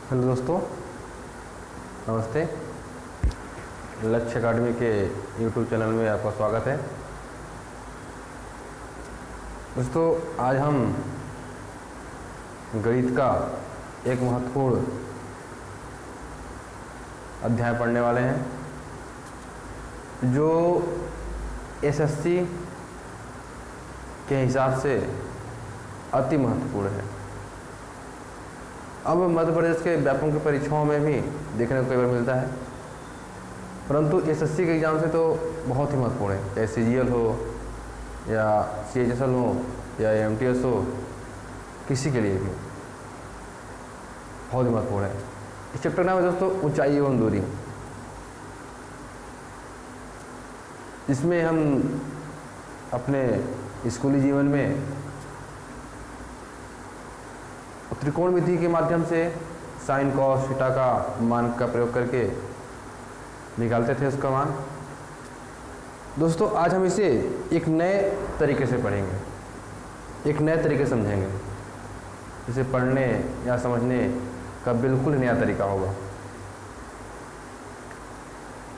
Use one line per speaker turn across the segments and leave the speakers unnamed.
Hello दोस्तों, नमस्ते। लक्ष्य अकाडमी के यूट्यूब चैनल में आपका स्वागत है। दोस्तों, आज हम गणित का एक महत्वपूर्ण अध्याय पढ़ने वाले हैं जो एसएससी के हिसाब से अति महत्वपूर्ण है। अब मध्य प्रदेश के व्यापक की परीक्षाओं में भी देखने को कई बार मिलता है, परंतु एसएससी के एग्ज़ाम से तो बहुत ही महत्वपूर्ण है। चाहे सीजीएल हो या सीएचएसएल हो या एमटीएस हो, किसी के लिए भी बहुत ही महत्वपूर्ण है। इस चैप्टर का नाम है दोस्तों ऊंचाई एवं दूरी, जिसमें हम अपने स्कूली जीवन में त्रिकोणमिति के माध्यम से साइन कॉस थीटा का मान का प्रयोग करके निकालते थे उसका मान। दोस्तों, आज हम इसे एक नए तरीके से पढ़ेंगे, एक नए तरीके से समझेंगे। इसे पढ़ने या समझने का बिल्कुल नया तरीका होगा,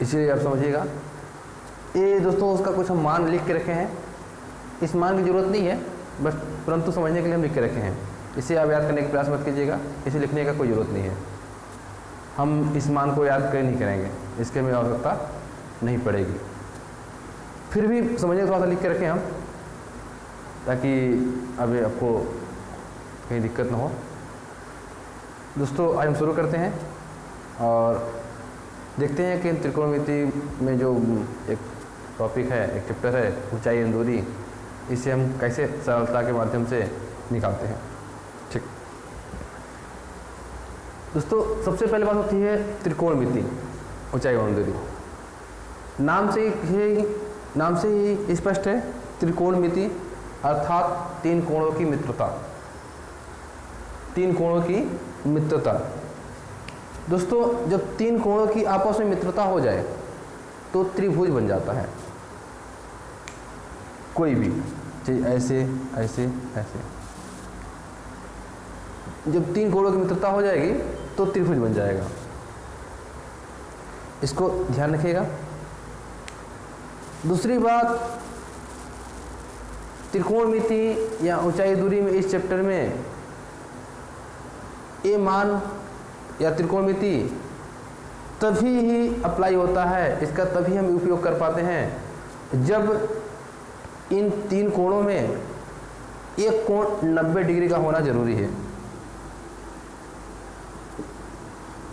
इसलिए आप समझिएगा। ये दोस्तों उसका कुछ हम मान लिख के रखे हैं। इस मान की ज़रूरत नहीं है, बस परंतु समझने के लिए हम लिख के रखे हैं। इसे आप याद करने का प्रयास मत कीजिएगा, इसे लिखने का कोई ज़रूरत नहीं है। हम इस मान को याद कर नहीं करेंगे, इसके में आवश्यकता नहीं पड़ेगी। फिर भी समझने थोड़ा सा लिख के रखें हम, ताकि अभी आपको कहीं दिक्कत ना हो। दोस्तों, आज हम शुरू करते हैं और देखते हैं कि त्रिकोणमिति में जो एक टॉपिक है, एक चैप्टर है ऊंचाई एवं दूरी, इसे हम कैसे सरलता के माध्यम से निकालते हैं। ठीक दोस्तों, सबसे पहले बात होती है त्रिकोणमिति, ऊंचाई एवं दूरी। नाम से ही स्पष्ट है, त्रिकोणमिति अर्थात तीन कोणों की मित्रता। तीन कोणों की मित्रता। दोस्तों, जब तीन कोणों की आपस में मित्रता हो जाए तो त्रिभुज बन जाता है। कोई भी, चाहे ऐसे ऐसे ऐसे, जब तीन कोणों की मित्रता हो जाएगी तो त्रिभुज बन जाएगा। इसको ध्यान रखिएगा। दूसरी बात, त्रिकोणमिति या ऊंचाई दूरी में इस चैप्टर में ये मान या त्रिकोणमिति तभी ही अप्लाई होता है, इसका तभी हम उपयोग कर पाते हैं जब इन तीन कोणों में एक कोण 90 डिग्री का होना जरूरी है।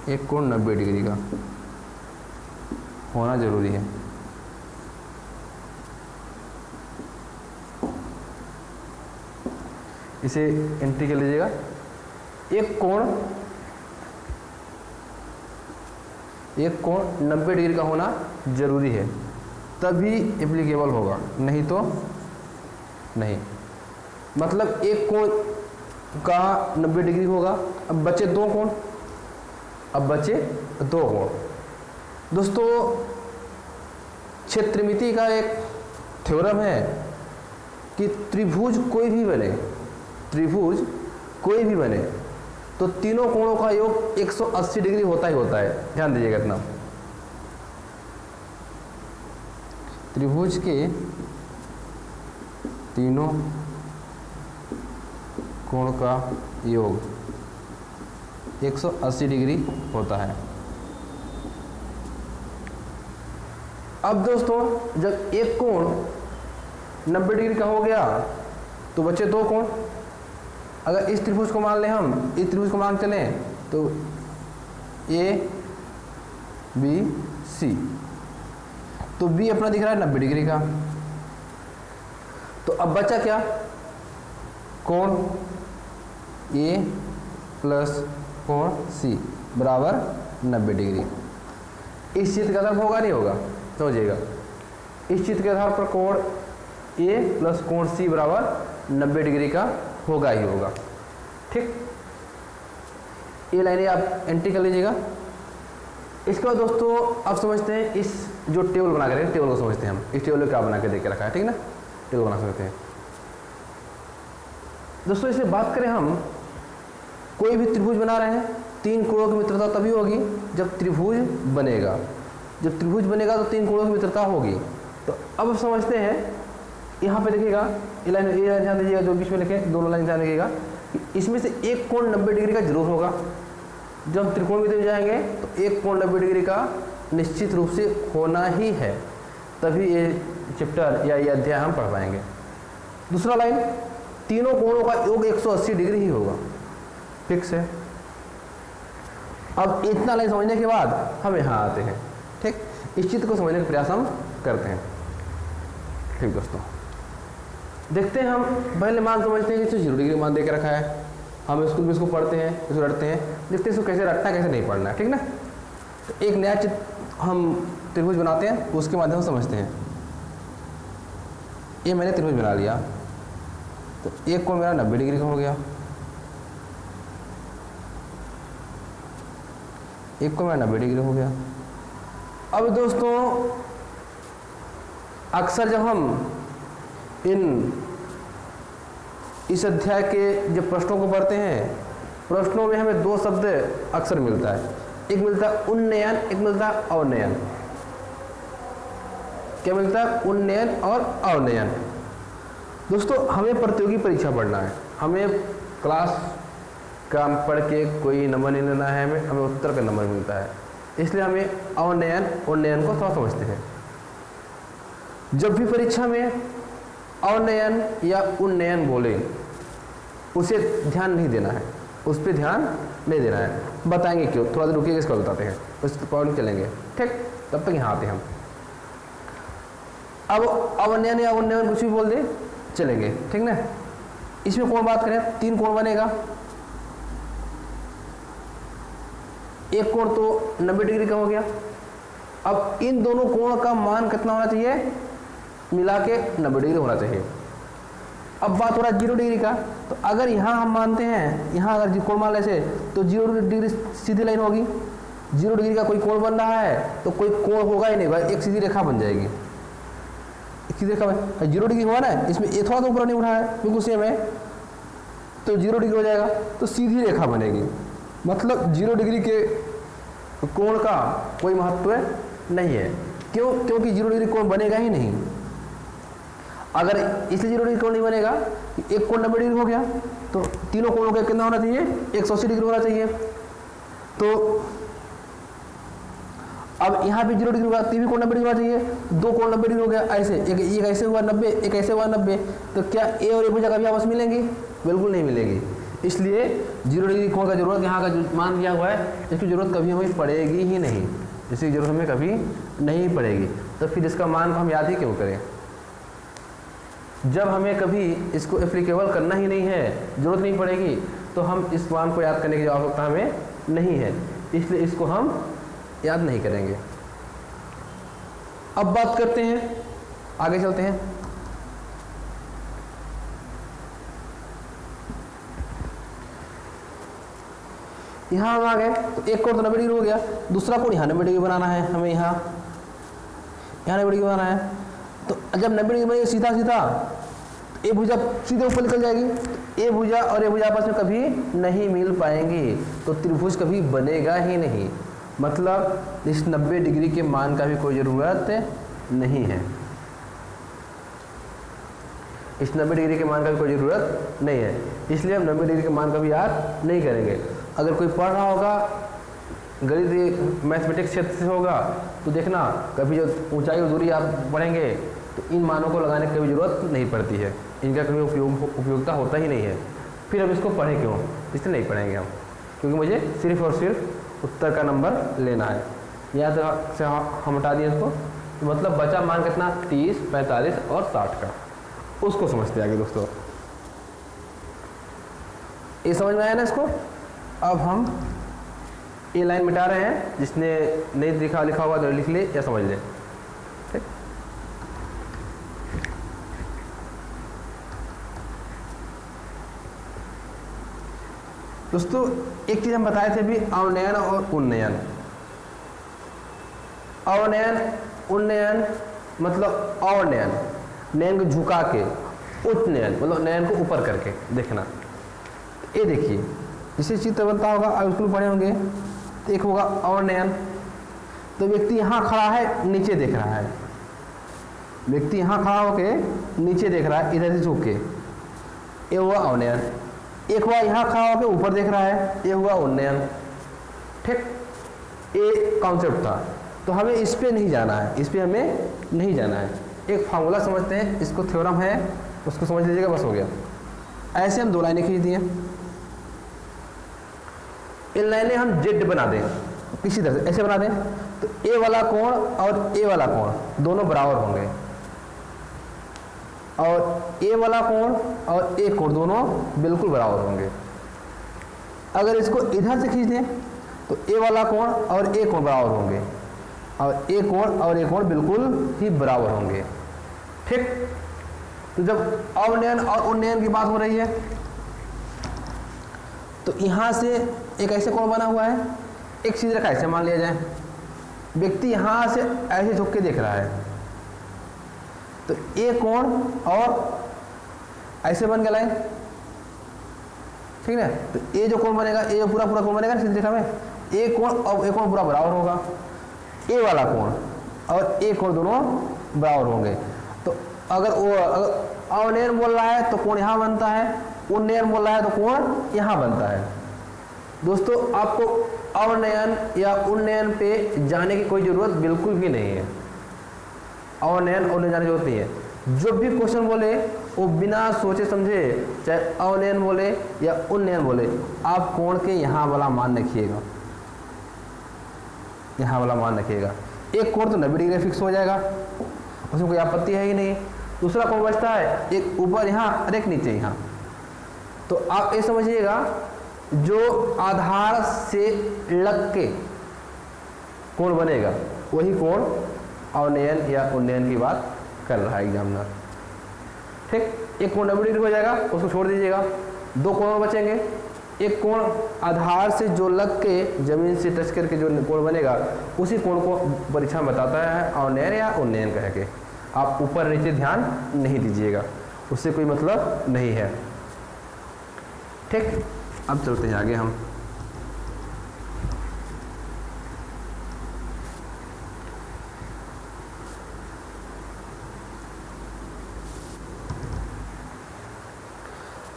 एक कोण 90 डिग्री का होना जरूरी है। इसे एंट्री कर लीजिएगा। एक कोण 90 डिग्री का होना जरूरी है, तभी एप्लीकेबल होगा, नहीं तो नहीं। मतलब एक कोण का 90 डिग्री होगा। अब बचे दो कोण, दोस्तों, क्षेत्रमिति का एक थ्योरम है कि त्रिभुज कोई भी बने तो तीनों कोणों का योग 180 डिग्री होता ही होता है। ध्यान दीजिएगा इतना। त्रिभुज के तीनों कोण का योग 180 डिग्री होता है। अब दोस्तों, जब एक कोण 90 डिग्री का हो गया तो बचे दो कोण। अगर इस त्रिभुज को मान लें, हम इस त्रिभुज को मान चलें तो ए बी सी, तो बी अपना दिख रहा है 90 डिग्री का। तो अब बचा क्या? कोण ए प्लस कोण सी बराबर 90 डिग्री। इस चित्र का आधार होगा नहीं होगा, समझिएगा। इस चित्र के आधार पर कोण ए प्लस कोण सी बराबर 90 डिग्री का होगा ही होगा। ठीक, ये लाइनें आप एंट्री कर लीजिएगा। इसके बाद दोस्तों अब समझते हैं इस जो टेबल बना कर, टेबल को समझते हैं हम। इस टेबल को क्या बना के देके रखा है, ठीक ना, टेबल बना सकते हैं। दोस्तों, इसे बात करें हम, कोई भी त्रिभुज बना रहे हैं, तीन कोणों की मित्रता तभी होगी जब त्रिभुज बनेगा। जब त्रिभुज बनेगा तो तीन कोणों की मित्रता होगी। तो अब समझते हैं, यहाँ पे देखिएगा ये लाइन ध्यान दीजिएगा, जो बीच में लिखे दोनों लाइन ध्यान रखिएगा कि इसमें से एक कोण 90 डिग्री का जरूर होगा। जब हम त्रिकोण विधि में जाएंगे तो एक कोण 90 डिग्री का निश्चित रूप से होना ही है, तभी ये चैप्टर या ये अध्याय हम पढ़ पाएंगे। दूसरा लाइन, तीनों कोणों का योग 180 डिग्री ही होगा, फिक्स है। अब इतना लाइन समझने के बाद हम यहाँ आते हैं, ठीक। इस चित्र को समझने का प्रयास हम करते हैं, ठीक दोस्तों। देखते हैं, हम पहले मान समझते हैं कि 0 डिग्री मान दे के रखा है, हम स्कूल में इसको पढ़ते हैं, इसको रटते हैं, देखते हैं इसको कैसे रटना है कैसे नहीं पढ़ना है, ठीक ना। तो एक नया चित्र हम त्रिभुज बनाते हैं, उसके माध्यम से समझते हैं। ये मैंने त्रिभुज बना लिया, तो एक कोण मेरा 90 डिग्री का हो गया, एक कोण मेरा 90 डिग्री हो गया। अब दोस्तों अक्सर जब हम इस अध्याय के जब प्रश्नों को पढ़ते हैं, प्रश्नों में हमें दो शब्द अक्सर मिलता है, एक मिलता है उन्नयन, एक मिलता है अवनयन। क्या मिलता है? उन्नयन और अवनयन। दोस्तों हमें प्रतियोगी परीक्षा पढ़ना है, हमें क्लास का पढ़ के कोई नंबर नहीं लेना है, हमें उत्तर का नंबर मिलता है, इसलिए हमें अवनयन उन्नयन को थोड़ा समझते हैं। जब भी परीक्षा में अवनयन या उन्नयन बोले उसे ध्यान नहीं देना है, उस पर ध्यान नहीं देना है। बताएंगे क्यों, थोड़ा देर रुकिएगा, इसको बताते हैं, उस पॉइंट चलेंगे, ठीक। तब तक यहाँ आते हैं हम। अब अवनयन या उन्नयन कुछ भी बोल दे चलेंगे, ठीक ना। इसमें कौन बात करें, तीन कोण बनेगा, एक कोण तो 90 डिग्री का हो गया। अब इन दोनों कोण का मान कितना होना चाहिए, मिला के 90 डिग्री होना चाहिए। अब बात हो रहा है 0 डिग्री का, तो अगर यहाँ हम मानते हैं, यहाँ अगर कोण मान ऐसे तो 0 डिग्री सीधी लाइन होगी। 0 डिग्री का कोई कोण बन रहा है तो कोई कोण होगा ही नहीं भाई, एक सीधी रेखा बन जाएगी, एक सीधी रेखा बन। 0 डिग्री हुआ ना, इसमें ये थोड़ा तो ऊपर नहीं उठा है, बिल्कुल सेम है, तो 0 डिग्री हो जाएगा, तो सीधी रेखा बनेगी। मतलब 0 डिग्री के कोण का कोई महत्व नहीं है। क्यों? क्योंकि 0 डिग्री कोण बनेगा ही नहीं। अगर इसलिए 0 डिग्री कोण नहीं बनेगा, एक कोण 90 डिग्री हो गया, तो तीनों कोणों का कितना होना चाहिए, 180 डिग्री होना चाहिए। तो अब यहाँ भी 0 डिग्री होगा, तीन कोण 90 डिग्री होना चाहिए, दो कोण 90 डिग्री हो गया, ऐसे एक ऐसे हुआ 90, एक ऐसे हुआ 90, तो क्या ए और ए भुजा कभी आपस मिलेंगी? बिल्कुल नहीं मिलेगी। इसलिए 0 डिग्री कोण का जरूरत, यहाँ का जो मान दिया हुआ है, इसकी जरूरत कभी हमें पड़ेगी ही नहीं, इसकी जरूरत हमें कभी नहीं पड़ेगी। तो फिर इसका मान को हम याद ही क्यों करें, जब हमें कभी इसको एप्लीकेबल करना ही नहीं है, जरूरत नहीं पड़ेगी, तो हम इस मान को याद करने की आवश्यकता हमें नहीं है, इसलिए इसको हम याद नहीं करेंगे। अब बात करते हैं, आगे चलते हैं। यहाँ हम आ गए, तो एक कोण तो 90 डिग्री हो गया, दूसरा कोण यहाँ 90 डिग्री बनाना है हमें, यहाँ 90 डिग्री बनाना है। तो जब 90 डिग्री बनेगी सीधा सीधा, ए भुजा सीधे ऊपर निकल जाएगी, ए भुजा और ए भुजा आपस में कभी नहीं मिल पाएंगी, तो त्रिभुज कभी बनेगा ही नहीं। मतलब इस 90 डिग्री के मान का भी कोई ज़रूरत नहीं है, इस 90 डिग्री के मान का भी कोई ज़रूरत नहीं है, इसलिए हम 90 डिग्री के मान का भी याद नहीं करेंगे। अगर कोई पढ़ रहा होगा, गणित मैथमेटिक्स क्षेत्र से होगा, तो देखना कभी जो ऊंचाई और दूरी आप पढ़ेंगे तो इन मानों को लगाने की कभी ज़रूरत नहीं पड़ती है, इनका कभी उपयोगिता होता ही नहीं है। फिर अब इसको पढ़ें क्यों, इसलिए नहीं पढ़ेंगे हम, क्योंकि मुझे सिर्फ और सिर्फ उत्तर का नंबर लेना है। यहाँ से हम हटा दिए इसको, तो मतलब बचा मान कितना, 30, 45 और 60 का, उसको समझते आगे दोस्तों। ये समझ में आया ना इसको। अब हम ये लाइन मिटा रहे हैं, जिसने नहीं लिखा हुआ तो लिख ले या समझ ले, ठीक। दोस्तों एक चीज हम बताए थे अभी, अवनयन और उन्नयन। अवनयन उन्नयन मतलब अवनयन, नयन को झुका के, उन्नयन मतलब नयन को ऊपर करके देखना। ये देखिए जिससे चित्र बनता होगा आप स्कूल पढ़े होंगे। तो एक होगा अवनयन, तो व्यक्ति यहाँ खड़ा है नीचे देख रहा है, व्यक्ति यहाँ खड़ा होके नीचे देख रहा है इधर से झुक के, ये हुआ अवनयन। एक हुआ यहाँ खड़ा होके ऊपर देख रहा है, ये हुआ उन्नयन। ठीक, ये कॉन्सेप्ट था। तो हमें इस पे नहीं जाना है, इस पे हमें नहीं जाना है। एक फार्मूला समझते हैं, इसको थ्योरम है उसको समझ लीजिएगा, बस हो गया। ऐसे हम दो लाइनें खींच दिए, इन लाइनें हम जेड बना दें, किसी तरह से ऐसे बना दें, तो ए वाला कोण और ए वाला कोण दोनों बराबर होंगे, और ए वाला कोण और ए कोण दोनों बिल्कुल बराबर होंगे। अगर इसको इधर से खींच दें तो ए वाला कोण और ए कोण बराबर होंगे, और ए कोण और ए कोण बिल्कुल ही बराबर होंगे। ठीक, तो जब अवनयन और उन्नयन की बात हो रही है तो यहां से एक ऐसे कोण बना हुआ है, एक सीधी रेखा ऐसे मान लिया जाए, व्यक्ति यहां से ऐसे झुक के देख रहा है, तो ए कोण और ऐसे बन गया लाइन। ठीक है, तो ये जो कोण बनेगा, ये पूरा पूरा कोण बनेगा सीधी रेखा में, ए कोण और ए कोण पूरा बराबर होगा, ए वाला कोण और ए कोण दोनों बराबर होंगे। तो अगर अवनयन बोल रहा है तो कोण यहाँ बनता है, उन्नयन बोल रहा है तो कोण यहाँ बनता है। दोस्तों आपको अवनयन या उन्नयन पे जाने की कोई जरूरत बिल्कुल भी नहीं है, अवनयन उन्नयन जाने की जरूरत नहीं है। जो भी क्वेश्चन बोले वो बिना सोचे समझे, चाहे अवनयन बोले या उन्नयन बोले, आप कोण के यहाँ वाला मान रखिएगा, यहाँ वाला मान रखिएगा। एक कोण तो 90 डिग्री फिक्स हो जाएगा, उसमें कोई आपत्ति है ही नहीं। दूसरा कोण बचता है, एक ऊपर यहाँ और एक नीचे यहाँ। तो आप ये समझिएगा, जो आधार से लग के कोण बनेगा वही कोण अवनयन या उन्नयन की बात कर रहा है एग्जामिनर। ठीक, एक कोण 90 डिग्री हो जाएगा, उसको छोड़ दीजिएगा, दो कोण बचेंगे। एक कोण आधार से जो लग के जमीन से टच करके जो कोण बनेगा उसी कोण को परीक्षा में बताता है अवनयन या उन्नयन कह के। आप ऊपर नीचे ध्यान नहीं दीजिएगा, उससे कोई मतलब नहीं है। ठीक, अब चलते हैं आगे हम।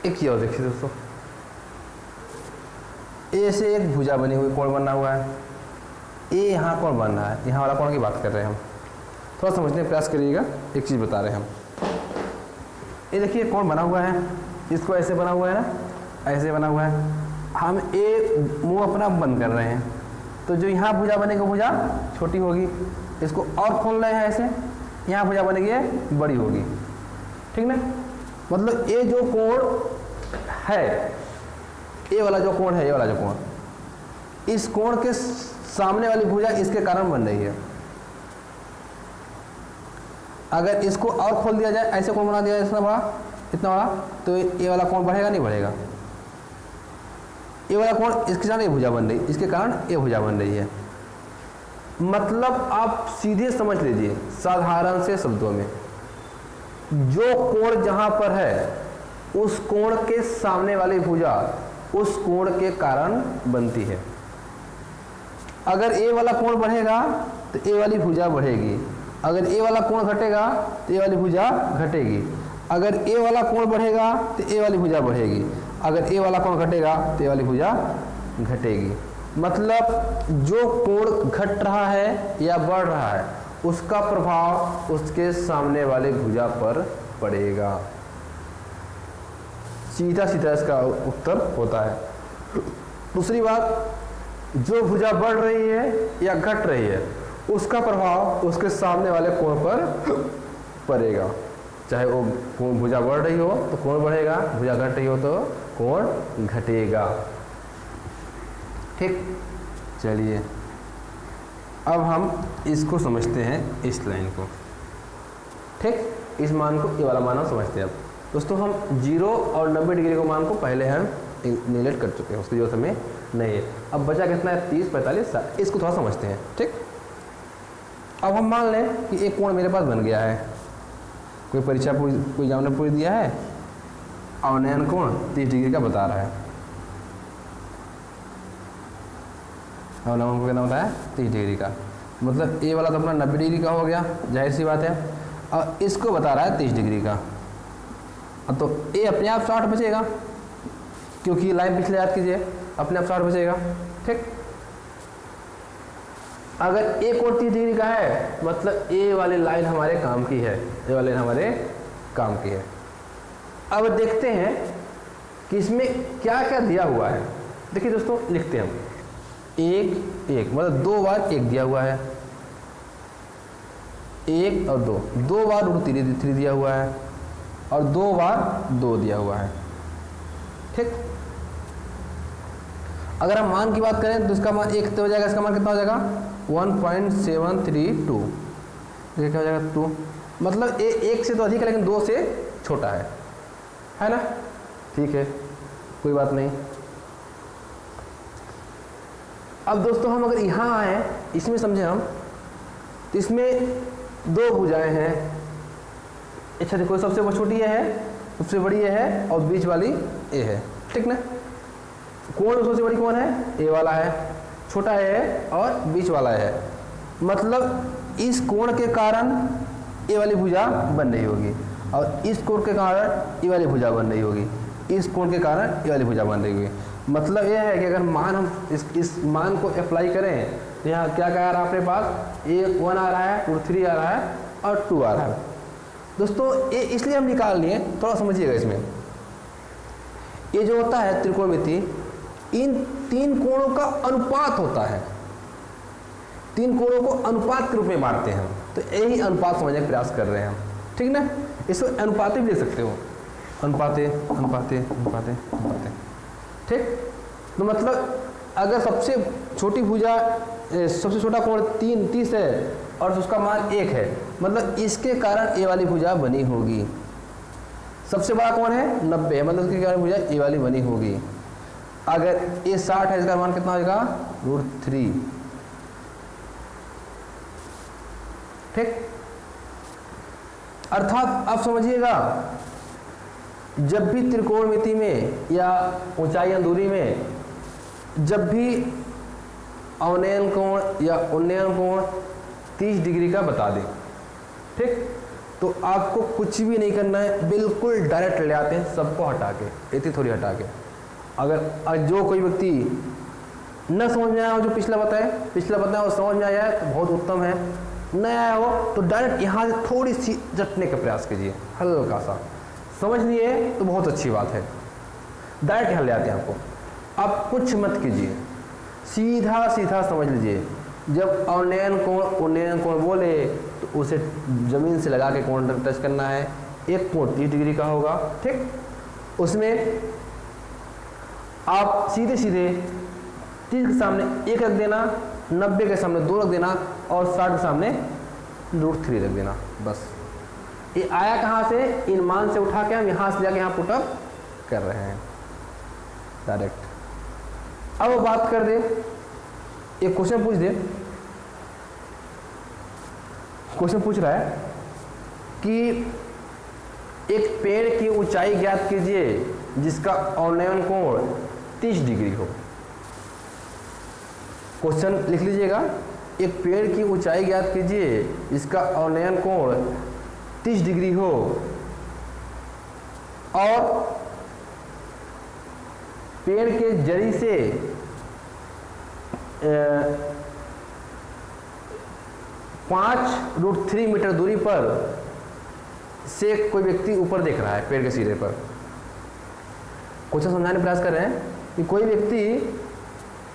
एक ये और देखिए दोस्तों, ए से एक भुजा बनी हुई कोण बना हुआ है, ए यहाँ कोण बन रहा है, यहाँ वाला कोण की बात कर रहे हैं हम। थोड़ा समझने का प्रयास करिएगा, एक चीज़ बता रहे हैं हम। ये देखिए कोण बना हुआ है, इसको ऐसे बना हुआ है ना, ऐसे बना हुआ है। हम ए मुंह अपना बंद कर रहे हैं, तो जो यहाँ भुजा बनेगी भुजा छोटी होगी, इसको और खोल रहे हैं ऐसे, यहाँ भुजा बनेगी ये बड़ी होगी। ठीक ना, मतलब ये जो कोण है, ये वाला जो कोण है, ये वाला जो कोण, इस कोण के सामने वाली भुजा इसके कारण बन रही है। अगर इसको और खोल दिया जाए, ऐसे कोण बना दिया जाए इतना बड़ा, इतना बड़ा, तो ये वाला कोण बढ़ेगा नहीं बढ़ेगा? ये वाला कोण इसके साथ ये भुजा बन रही, इसके कारण ये भुजा बन रही है। मतलब आप सीधे समझ लीजिए साधारण से शब्दों में, जो कोण जहां पर है उस कोण के सामने वाली भुजा उस कोण के कारण बनती है। अगर ए वाला कोण बढ़ेगा तो ए वाली भुजा बढ़ेगी, अगर ए वाला कोण घटेगा तो ए वाली भुजा घटेगी, अगर ए वाला कोण बढ़ेगा तो ए वाली भुजा बढ़ेगी, अगर ए वाला कोण घटेगा तो ए वाली भुजा घटेगी। मतलब जो कोण घट रहा है या बढ़ रहा है उसका प्रभाव उसके सामने वाले भुजा पर पड़ेगा। सीधा सीधा इसका उत्तर होता है। दूसरी बात, जो भुजा बढ़ रही है या घट रही है उसका प्रभाव उसके सामने वाले कोण पर पड़ेगा। चाहे वो कोण भुजा बढ़ रही हो तो कोण बढ़ेगा, भुजा घट रही हो तो कोण घटेगा। ठीक, चलिए अब हम इसको समझते हैं, इस लाइन को। ठीक, इस मान को, ये वाला मान हम समझते हैं। अब दोस्तों हम 0 और 90 डिग्री को मान को पहले हम निगलेक्ट कर चुके हैं, उसकी जरूरत हमें नहीं है। अब बचा कितना है? 30, 45, 60। इसको थोड़ा समझते हैं। ठीक, अब हम मान लें कि एक कोण मेरे पास बन गया है, कोई परीक्षा कोई एग्जामिनर पूछ दिया है, अवनयन कोण 30 डिग्री का बता रहा है। और लंबन कोण कितना होता है 30 डिग्री का। मतलब ए वाला तो अपना 90 डिग्री का हो गया, जाहिर सी बात है। और इसको बता रहा है 30 डिग्री का, तो ए अपने आप 60 बचेगा, क्योंकि लाइन पिछले याद कीजिए, अपने आप 60 बचेगा। ठीक, अगर ए कोण 30 डिग्री का है मतलब ए वाली लाइन हमारे काम की है, ए वाली लाइन हमारे काम की है। अब देखते हैं कि इसमें क्या क्या दिया हुआ है। देखिए दोस्तों, लिखते हैं हम एक मतलब 2 बार 1 दिया हुआ है, 1 और 2 बार √3 दिया हुआ है, और 2 बार 2 दिया हुआ है। ठीक, अगर हम मान की बात करें तो इसका मान 1 हो जाएगा, इसका मान कितना हो जाएगा 1.732, ये क्या हो जाएगा 2, मतलब ए 1 से तो अधिक है लेकिन 2 से छोटा है ना। ठीक है, कोई बात नहीं। अब दोस्तों हम अगर यहाँ आए, इसमें समझे हम, तो इसमें 2 भुजाएं हैं। अच्छा देखो, सबसे छोटी ये है, सबसे बड़ी ये है, और बीच वाली ए है। ठीक ना, कोण सबसे बड़ी कौन है, ए वाला है, छोटा है और बीच वाला है। मतलब इस कोण के कारण ए वाली भुजा बन रही होगी, और इस कोण के कारण ए वाली भुजा बन रही होगी, इस कोण के कारण ए वाली भुजा बन रही होगी। मतलब यह है कि अगर मान हम इस मान को अप्लाई करें तो यहाँ क्या क्या आ रहा है अपने पास, ए 1 आ रहा है, √3 आ रहा है, और 2 आ रहा है। दोस्तों ये इसलिए हम निकाल लिए, थोड़ा समझिएगा इसमें। ये जो होता है त्रिकोणमिति, इन 3 कोणों का अनुपात होता है, 3 कोणों को अनुपात के रूप में मारते हैं, तो यही अनुपात समझने का प्रयास कर रहे हैं हम। ठीक ना, इसको अनुपाते भी ले सकते हो, अनुपाते अनुपाते अनुपाते अनुपाते। ठीक, तो मतलब अगर सबसे छोटी भुजा, सबसे छोटा कोण 30 है और उसका मान 1 है, मतलब इसके कारण ए वाली भुजा बनी होगी। सबसे बड़ा कौन है 90 है, मतलब इसके कारण भुजा ए वाली बनी होगी। अगर ए 60 है, इसका मान कितना होगा √3। ठीक, अर्थात आप समझिएगा, जब भी त्रिकोणमिति में या ऊंचाई या दूरी में जब भी अवनयन कोण या उन्नयन कोण 30 डिग्री का बता दें, ठीक, तो आपको कुछ भी नहीं करना है, बिल्कुल डायरेक्ट ले आते हैं सबको हटा के, इतनी थोड़ी हटा के। अगर जो कोई व्यक्ति न समझ में आया हो, जो पिछला बताया वो समझ में आया है तो बहुत उत्तम है, न आया हो तो डायरेक्ट यहाँ से थोड़ी सी रटने का प्रयास कीजिए, हल्का सा। समझ लिए तो बहुत अच्छी बात है, डायरेक्ट यहाँ ले आते हैं आपको। आप कुछ मत कीजिए, सीधा सीधा समझ लीजिए। जब अवनयन कोण उन्नयन कोण बोले तो उसे जमीन से लगा के कोण टच करना है। एक कोण 30 डिग्री का होगा, ठीक, उसमें आप सीधे सीधे 30 के सामने 1 रख देना, 90 के सामने 2 रख देना, और 60 के सामने √3 रख देना, बस। ये आया कहाँ से, इन मान से उठा के हम यहाँ से जाके यहाँ पुटअप कर रहे हैं डायरेक्ट। अब बात कर दे, एक क्वेश्चन पूछ दे, क्वेश्चन पूछ रहा है कि एक पेड़ की ऊंचाई ज्ञात कीजिए जिसका अवनयन कोण 30 डिग्री हो। क्वेश्चन लिख लीजिएगा, एक पेड़ की ऊंचाई ज्ञात कीजिए जिसका अवनयन कोण 30 डिग्री हो, और पेड़ के जड़ी से 5√3 मीटर दूरी पर से कोई व्यक्ति ऊपर देख रहा है पेड़ के सिरे पर। क्वेश्चन समझाने का प्रयास कर रहे हैं कि कोई व्यक्ति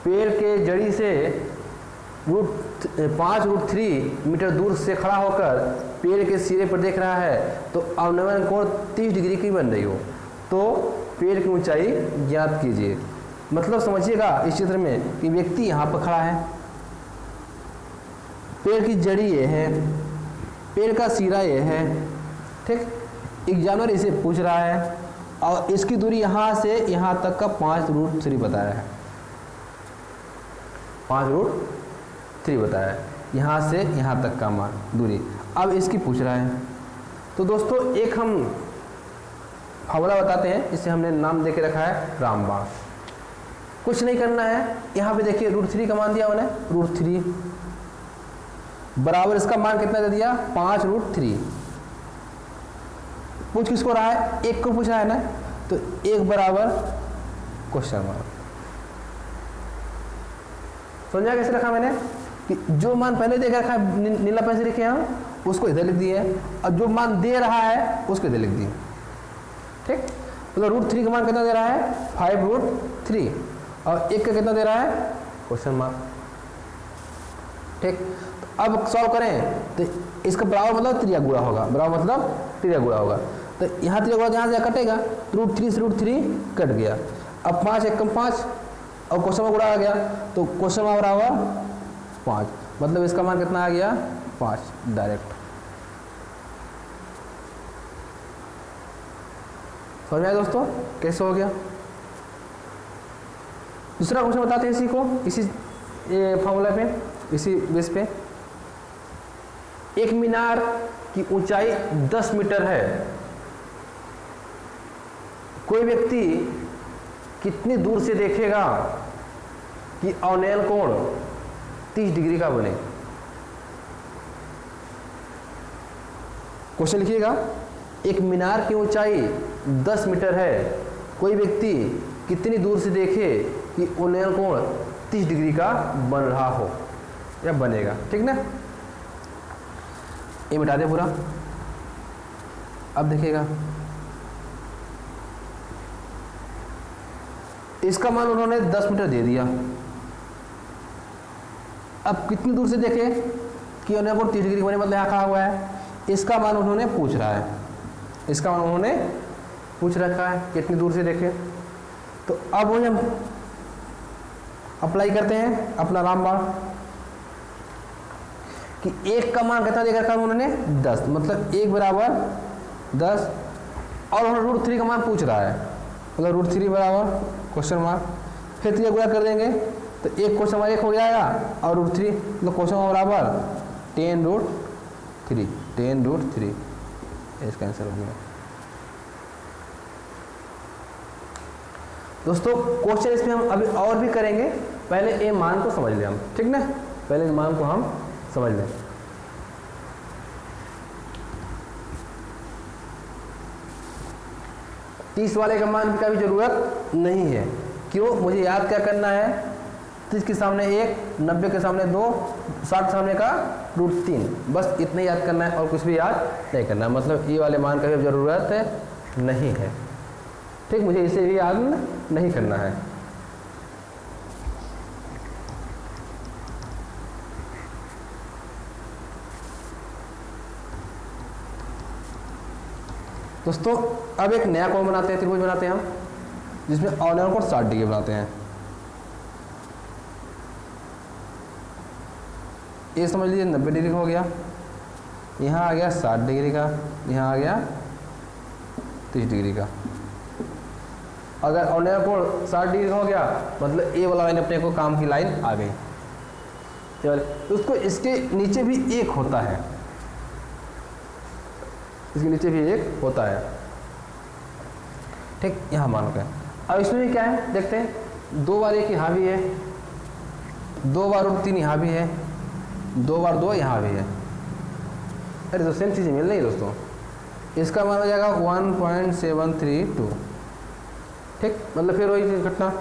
पेड़ के जड़ी से 5√3 मीटर दूर से खड़ा होकर पेड़ के सिरे पर देख रहा है, तो अवनयन कोण 30 डिग्री की बन रही हो, तो पेड़ की ऊंचाई ज्ञात कीजिए। मतलब समझिएगा इस चित्र में कि व्यक्ति यहाँ पर खड़ा है, पेड़ की जड़ी ये है, पेड़ का सिरा ये है, ठीक। एग्जामिनर इसे पूछ रहा है और इसकी दूरी यहाँ से यहाँ तक का 5√3 बताया है, 5√3 बताया है, यहाँ से यहाँ तक का मान दूरी। अब इसकी पूछ रहा है, तो दोस्तों एक हम फॉर्मूला बताते हैं, इसे हमने नाम देके रखा है रामबाण। कुछ नहीं करना है। यहाँ पे देखिए √3 का मान दिया मैंने, √3 बराबर इसका मान कितना दे दिया 5√3। पूछ किसको रहा है, 1 को पूछ रहा है ना, तो 1 बराबर क्वेश्चन मार्क। समझा कैसे रखा मैंने कि जो मान पहले दे रखा है नीला पेन से लिखे हम उसको इधर लिख दिए और जो मान दे रहा है उसको इधर लिख दिए। ठीक, मतलब √3 का मान कितना दे रहा है 5√3 और 1 का कितना दे रहा है क्वेश्चन मार्क। ठीक, तो अब सॉल्व करें तो इसका बराबर मतलब त्रिया गुणा होगा, बराबर मतलब त्रिया गुणा होगा। तो यहाँ त्रिया गुणा यहाँ से कटेगा, √3 से √3 कट गया। अब 5 1 5 और क्वेश्चन मार्क गुणा आ गया, तो क्वेश्चन मार्क बराबर 5, मतलब इसका मान कितना आ गया 5 डायरेक्ट। समझ में आया दोस्तों कैसे हो गया। दूसरा क्वेश्चन बताते हैं इसी को, इसी फॉर्मूला पे, इसी बेस पे। एक मीनार की ऊंचाई 10 मीटर है, कोई व्यक्ति कितनी दूर से देखेगा कि अवनयन कोण 30 डिग्री का बने। क्वेश्चन लिखिएगा, एक मीनार की ऊंचाई 10 मीटर है, कोई व्यक्ति कितनी दूर से देखे कि अवनयन कोण 30 डिग्री का बन रहा हो या बनेगा। ठीक ना, ये मिटा दे पूरा। अब देखिएगा इसका मान उन्होंने 10 मीटर दे दिया। अब कितनी दूर से देखे कि अवनयन कोण 30 डिग्री बने, मतलब यहाँ कहा हुआ है इसका मान उन्होंने पूछ रहा है, इसका मान उन्होंने पूछ रखा है कितनी दूर से देखे। तो अब वही हम अप्लाई करते हैं अपना रामबाण कि 1 का मान कितना देकर रखा उन्होंने 10, मतलब 1 बराबर 10 और √3 का मान पूछ रहा है, मतलब √3 बराबर क्वेश्चन मार्क। फिर ये गुणा कर देंगे तो 1 क्वेश्चन मार्क 1 हो जाएगा और √3 मतलब क्वेश्चन मार्क बराबर 10√3 इसका आंसर हो गया। दोस्तों क्वेश्चन इसमें हम अभी और भी करेंगे, पहले ये मान को समझ लें हम। ठीक ना, पहले मान को हम समझ लें। तीस वाले का मान का भी जरूरत नहीं है, क्यों, मुझे याद क्या करना है, 30 के सामने 1, 90 के सामने 2, 60 के सामने का √3, बस इतना याद करना है और कुछ भी याद नहीं करना, मतलब ये वाले मान का भी जरूरत नहीं है। ठीक, मुझे इसे भी याद नहीं करना है। दोस्तों अब एक नया कोण बनाते हैं, त्रिभुज बनाते हैं हम, जिसमें अवनयन कोण 60 डिग्री बनाते हैं। ये समझ लीजिए 90 डिग्री हो गया, यहाँ आ गया 60 डिग्री का, यहाँ आ गया 30 डिग्री का। अगर अवनयन कोण 60 डिग्री हो गया मतलब ए वाला लाइन अपने को काम की लाइन आ गई। तो उसको इसके नीचे भी एक होता है, इसके नीचे भी एक होता है। ठीक, यहाँ मान गए। अब इसमें क्या है देखते हैं, 2 बार 1 यहाँ भी है, 2 बार √3 यहाँ भी है, 2 बार 2 यहाँ भी है। अरे तो सेम चीज़ें मिल रही है दोस्तों। इसका मान हो जाएगा 1.732। ठीक, मतलब फिर वही चीज़ घटना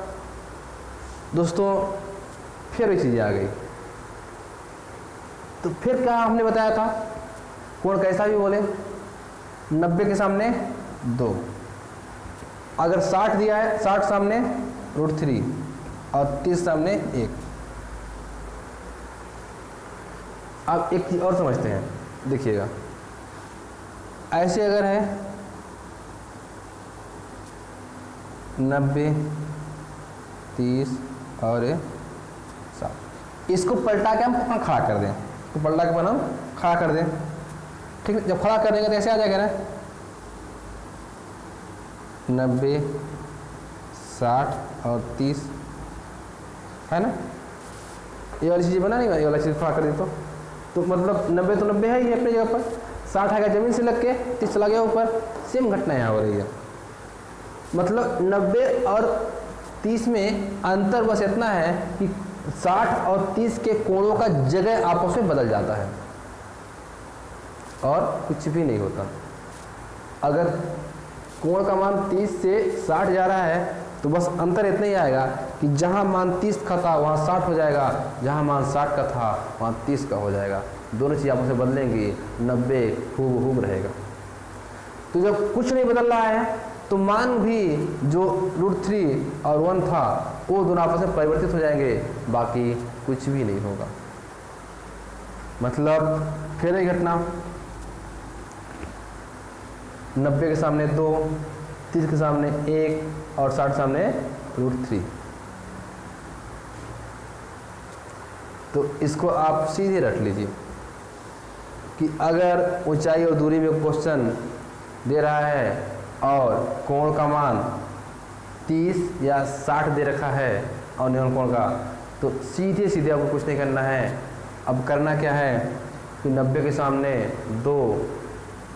दोस्तों, फिर वही चीज़ें आ गई। तो फिर क्या हमने बताया था, कोण कैसा भी बोले, 90 के सामने 2, अगर 60 दिया है 60 सामने √3 और 30 सामने 1। अब एक चीज़ और समझते हैं, देखिएगा ऐसे अगर है 90, 30 और 7, इसको पलटा के हम खड़ा कर दें, तो पलटा के हम खड़ा कर दें। ठीक है, जब खड़ा कर देंगे तो ऐसे आ जाएगा ना 90, 60 और 30, है ना, ये वाली चीज़ बना नहीं, ये वाला चीज़ खड़ा कर दी तो मतलब 90 तो 90 है ये अपनी जगह पर, 60 आएगा जमीन से लग के, 30 चला गया ऊपर। सेम घटना यहाँ हो रही है, मतलब 90 और 30 में अंतर बस इतना है कि 60 और 30 के कोणों का जगह आपस में बदल जाता है और कुछ भी नहीं होता। अगर कोण का मान 30 से 60 जा रहा है तो बस अंतर इतना ही आएगा कि जहाँ मान 30 का था वहाँ 60 हो जाएगा, जहाँ मान 60 का था वहाँ 30 का हो जाएगा। दोनों चीज़ आपस में बदलेंगी, 90 हूबहू रहेगा। तो जब कुछ नहीं बदल रहा है तो मान भी जो √3 और 1 था वो दोनों आपस में परिवर्तित हो जाएंगे, बाकी कुछ भी नहीं होगा। मतलब फिर एक घटना, 90 के सामने 2, 30 के सामने 1 और 60 सामने √3। तो इसको आप सीधे रख लीजिए कि अगर ऊंचाई और दूरी में क्वेश्चन दे रहा है और कोण का मान 30 या 60 दे रखा है और न्यूनतम कोण का, तो सीधे सीधे आपको कुछ नहीं करना है। अब करना क्या है कि 90 के सामने 2,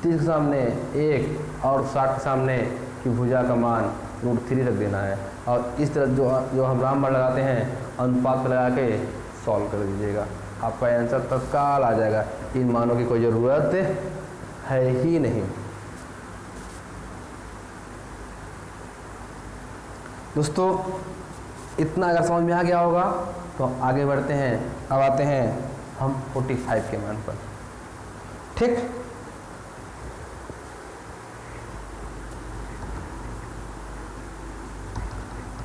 30 के सामने 1 और 60 के सामने की भुजा का मान √3 रख देना है। और इस तरह जो हम रामबाण लगाते हैं अनुपात लगा के सॉल्व कर दीजिएगा, आपका आंसर तत्काल आ जाएगा। इन मानों की कोई ज़रूरत है ही नहीं। दोस्तों इतना अगर समझ में आ गया होगा तो हम आगे बढ़ते हैं। अब आते हैं हम 45 के मान पर। ठीक,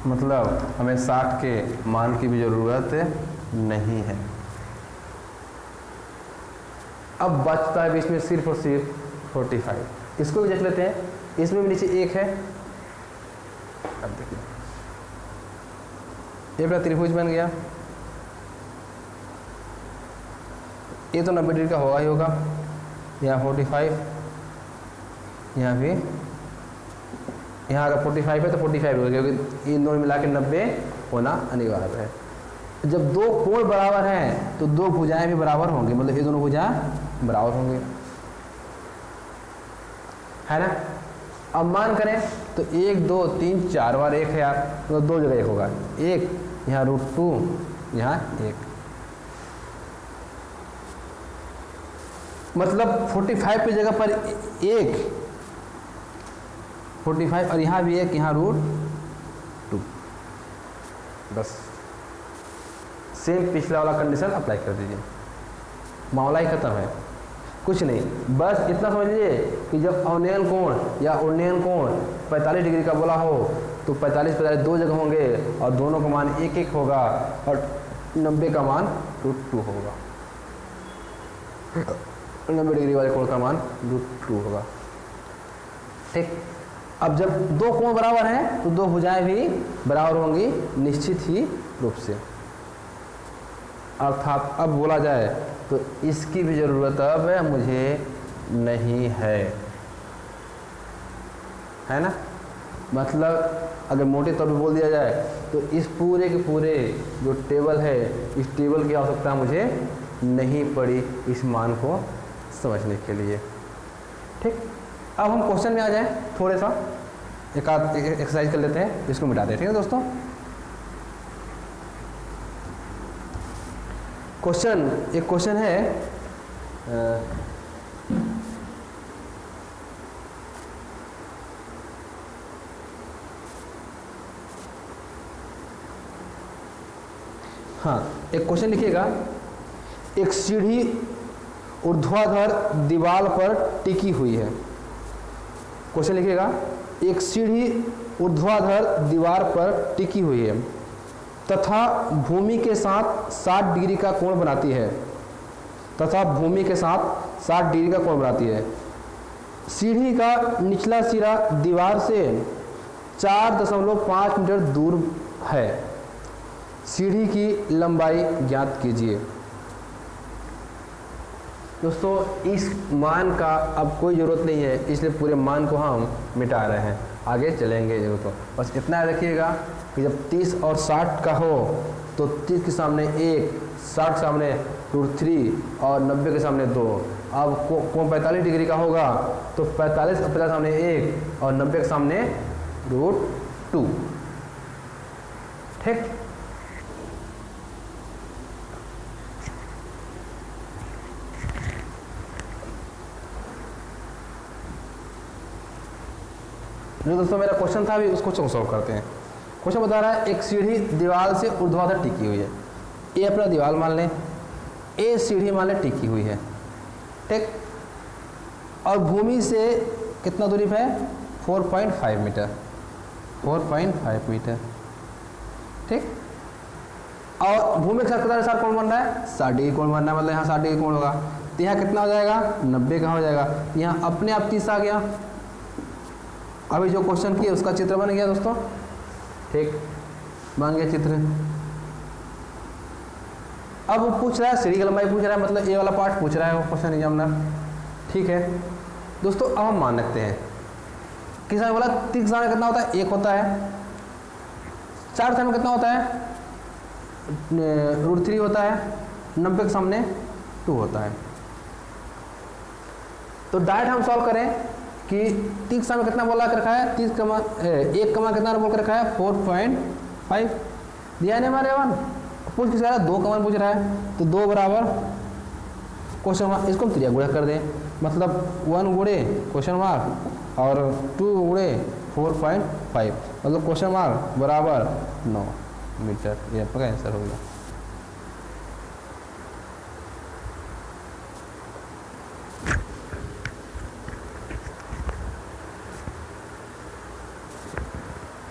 मतलब हमें 60 के मान की भी ज़रूरत नहीं है। अब बचता है बीच में सिर्फ और सिर्फ 45। इसको भी देख लेते हैं। इसमें भी नीचे 1 है। अब देखिए ये अपना त्रिभुज बन गया। ये तो 90 डिग्री का होगा ही होगा। यहाँ 45, यहाँ भी, यहाँ अगर 45 है तो 45 होगा, क्योंकि इन दोनों मिला के 90 होना अनिवार्य है। जब दो कोण बराबर हैं तो दो भुजाएं भी बराबर होंगी, मतलब ये दोनों भुजाएं बराबर होंगे, है ना। अब मान करें तो 1 2 3 4 बार 1 है यार, तो 2 जगह 1 होगा। 1 यहाँ √2, यहाँ 1, मतलब 45 की जगह पर 1, 45 और यहाँ भी 1, यहाँ √2। बस सेम पिछला वाला कंडीशन अप्लाई कर दीजिए, मामला ही खत्म है। कुछ नहीं, बस इतना समझ लीजिए कि जब अवनयन कोण या उन्नयन कोण 45 डिग्री का बोला हो तो 45 दो जगह होंगे और दोनों का मान 1 1 होगा और 90 का मान √2 होगा। 90 डिग्री वाले कोण का मान √2 होगा। ठीक, अब जब दो कोण बराबर हैं तो दो भुजाएं भी बराबर होंगी निश्चित ही रूप से। अर्थात अब बोला जाए तो इसकी भी ज़रूरत अब मुझे नहीं है ना। मतलब अगर मोटे तौर पर बोल दिया जाए तो इस पूरे के पूरे जो टेबल है, इस टेबल की आवश्यकता मुझे नहीं पड़ी इस मान को समझने के लिए। ठीक, अब हम क्वेश्चन में आ जाएं, थोड़े सा एक आध एक्सरसाइज कर लेते हैं, इसको मिटा दें। ठीक है दोस्तों, एक क्वेश्चन है हाँ, एक क्वेश्चन लिखिएगा। एक सीढ़ी ऊर्ध्वाधर दीवार पर टिकी हुई है। क्वेश्चन लिखिएगा, एक सीढ़ी ऊर्ध्वाधर दीवार पर टिकी हुई है तथा भूमि के साथ 60 डिग्री का कोण बनाती है सीढ़ी का निचला सिरा दीवार से 4.5 मीटर दूर है। सीढ़ी की लंबाई ज्ञात कीजिए। दोस्तों इस मान का अब कोई ज़रूरत नहीं है, इसलिए पूरे मान को हम मिटा रहे हैं, आगे चलेंगे जरूर। तो बस इतना रखिएगा कि जब 30 और 60 का हो तो 30 के सामने 1, 60 के सामने √3 और 90 के सामने 2। अब कोण 45 डिग्री का होगा तो 45 और 50 के सामने 1 और 90 के सामने √2। ठीक। जो दोस्तों मेरा क्वेश्चन था अभी उसको सॉल्व करते हैं। क्वेश्चन बता रहा है एक सीढ़ी दीवार से ऊर्ध्वाधर टिकी हुई है। ये अपना दीवार मान लें, ए सीढ़ी मान लें टिकी हुई है, ठीक। और भूमि से कितना दूरी पे है? 4.5 मीटर, 4.5 मीटर, ठीक। और भूमि के साथ कितना साथ कोण बन रहा है? 60 डिग्री कोण बन रहा है, मतलब यहाँ 60 डिग्री कोण होगा। तो यहाँ कितना हो जाएगा? 90 का हो जाएगा। यहाँ अपने आप 30 आ गया। अभी जो क्वेश्चन किया उसका चित्र बन गया दोस्तों, ठीक, बन गया चित्र। अब वो पूछ रहा है सीढ़ी की लंबाई पूछ रहा है, मतलब ये वाला पार्ट पूछ रहा है वो क्वेश्चन एग्जामिनर, ठीक है दोस्तों। अब हम मान सकते हैं कि समय बोला 30 समय कितना होता है? 1 होता है। 4 समय कितना होता है? √3 होता है। 90 के सामने 2 होता है। तो डायरेक्ट हम सॉल्व करें कि 30 समय कितना बोला कर रखा है? 1 कमा कितना बोल कर रखा है? 4.5 दिया है हमारे वन। पूछ किस रहा है? 2 कमान पूछ रहा है, तो 2 बराबर क्वेश्चन मार्क, इसको हम 3 गुणा कर दें, मतलब 1 गुणे क्वेश्चन मार्क और 2 गुणे 4.5, मतलब क्वेश्चन मार्क बराबर 9 मीटर। ये आपका आंसर होगा।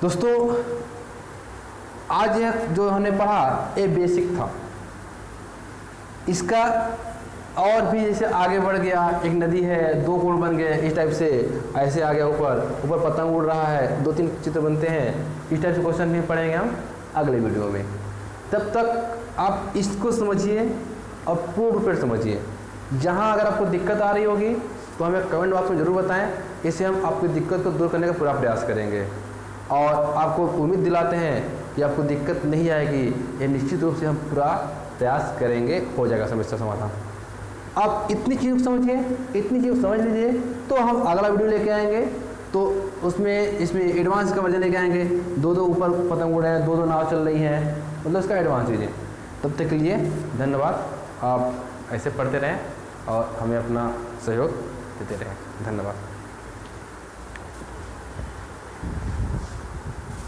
दोस्तों आज जो हमने पढ़ा ये बेसिक था। इसका और भी जैसे आगे बढ़ गया, एक नदी है, 2 कोण बन गए, इस टाइप से ऐसे आ गया, ऊपर पतंग उड़ रहा है, 2-3 चित्र बनते हैं। इस टाइप से क्वेश्चन भी पढ़ेंगे हम अगले वीडियो में। तब तक आप इसको समझिए और पूर्ण रूप से समझिए। जहाँ अगर आपको दिक्कत आ रही होगी तो हमें कमेंट बॉक्स में ज़रूर बताएं, इससे हम आपकी दिक्कत को दूर करने का पूरा प्रयास करेंगे। और आपको उम्मीद दिलाते हैं कि आपको दिक्कत नहीं आएगी, ये निश्चित रूप से हम पूरा प्रयास करेंगे, हो जाएगा समस्या समाधान। आप इतनी चीज़ समझिए, इतनी चीज़ समझ लीजिए, तो हम अगला वीडियो लेके आएंगे, तो उसमें इसमें एडवांस का वर्जन लेके आएंगे। 2-2 ऊपर पतंग उड़ रहे हैं, 2-2 नाव चल रही हैं, मतलब इसका एडवांस लीजिए। तब तक के लिए धन्यवाद। आप ऐसे पढ़ते रहें और हमें अपना सहयोग देते रहें। धन्यवाद।